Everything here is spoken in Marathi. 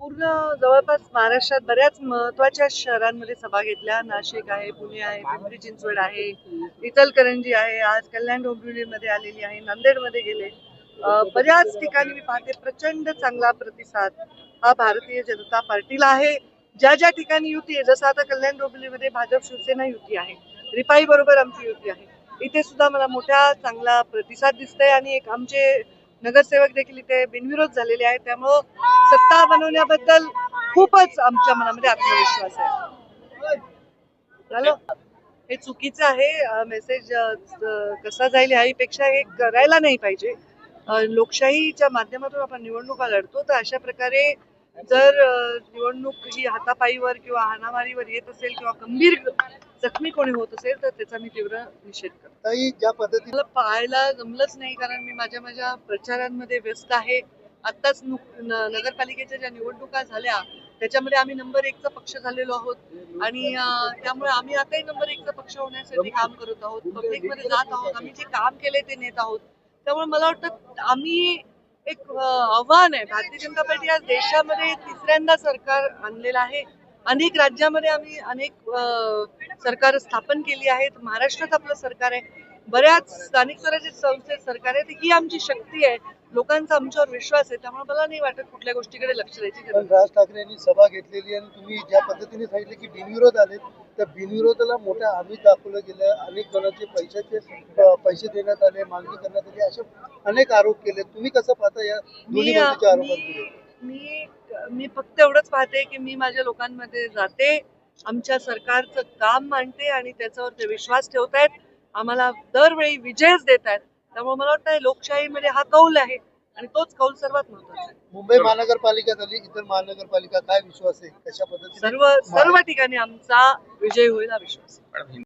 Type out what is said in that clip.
पूर्ण जवळपास महाराष्ट्रात बऱ्याच महत्वाच्या शहरांमध्ये सभा घेतल्या. नाशिक आहे, पुणे आहे, पिंपरी चिंचवड आहे, इचलकरंजी आहे, आज कल्याण डोंबिवलीमध्ये आलेली आहे, नांदेडमध्ये गेले. बऱ्याच ठिकाणी मी पाहते प्रचंड चांगला प्रतिसाद हा भारतीय जनता पार्टीला आहे. ज्या ज्या ठिकाणी युती आहे, जसं आता कल्याण डोंबिवलीमध्ये भाजप शिवसेना युती आहे, रिपाई बरोबर आमची युती आहे, इथे सुद्धा मला मोठा चांगला प्रतिसाद दिसतोय आणि एक आमचे नगरसेवक देखील इथे बिनविरोध झालेले आहेत. त्यामुळं सत्ता बनवण्याबद्दल खूपच आमच्या मनामध्ये आत्मविश्वास आहे. झालं हे चुकीचं आहे. मेसेज कसा जाईल ह्यापेक्षा हे करायला नाही पाहिजे. लोकशाहीच्या माध्यमातून आपण निवडणुका लढतो, तर अशा प्रकारे जर निवडणूक ही हातापायीवर किंवा हाणामारीवर येत असेल किंवा गंभीर जखमी कोणी होत असेल तर त्याचा मी तीव्र निषेध करतो. ज्या पद्धतीने पाहायला जमलंच नाही, कारण मी माझ्या प्रचारांमध्ये व्यस्त आहे. आत्ताच नगरपालिकेच्या ज्या निवडणुका झाल्या त्याच्यामध्ये आम्ही नंबर 1चा पक्ष झालेलो आहोत आणि त्यामुळे आम्ही आताही नंबर 1चा पक्ष होण्यासाठी काम करत आहोत, पब्लिकमध्ये जात आहोत, आम्ही जे काम केले ते नेत आहोत. त्यामुळे मला वाटतं आम्ही एक आव्हान आहे. भारतीय जनता पार्टी आज देशामध्ये तिसऱ्यांदा सरकार आणलेलं आहे. अनेक राज्यामध्ये आम्ही अनेक सरकार स्थापन केली आहेत. महाराष्ट्रात आपलं सरकार आहे, बऱ्याच स्थानिक स्वराज्य संस्थेत सरकार आहे. ही आमची शक्ती आहे, लोकांचा आमच्यावर विश्वास आहे. त्यामुळे मला नाही वाटत कुठल्या गोष्टीकडे लक्ष द्यायची गरज. राज ठाकरे यांनी सभा घेतलेली आणि तुम्ही ज्या पद्धतीने सांगितलं की बिनविरोध आले, त्या बिनविरोधाला मोठ्या आम्ही दाखवलं गेलं. अनेक जणांचे पैसे देण्यात आले, मागणी करण्यात आली, असे अनेक आरोप केले. तुम्ही कसं पाहता या दोन्ही बाजूच्या आरोपांकडे? मी फक्त एवढंच पाहते की मी माझ्या लोकांमध्ये जाते, आमच्या सरकारचं काम मांडते आणि त्याच्यावर ते विश्वास ठेवतायत. आम्हाला दरवेळी विजयच देत आहेत. त्यामुळे मला वाटतं लोकशाहीमध्ये हा कौल आहे आणि तोच कौल सर्वात महत्वाचा आहे. मुंबई महानगरपालिका झाली, इतर महानगरपालिका काय विश्वास आहे कशा पद्धतीने सर्व ठिकाणी आमचा विजय होईल हा विश्वास.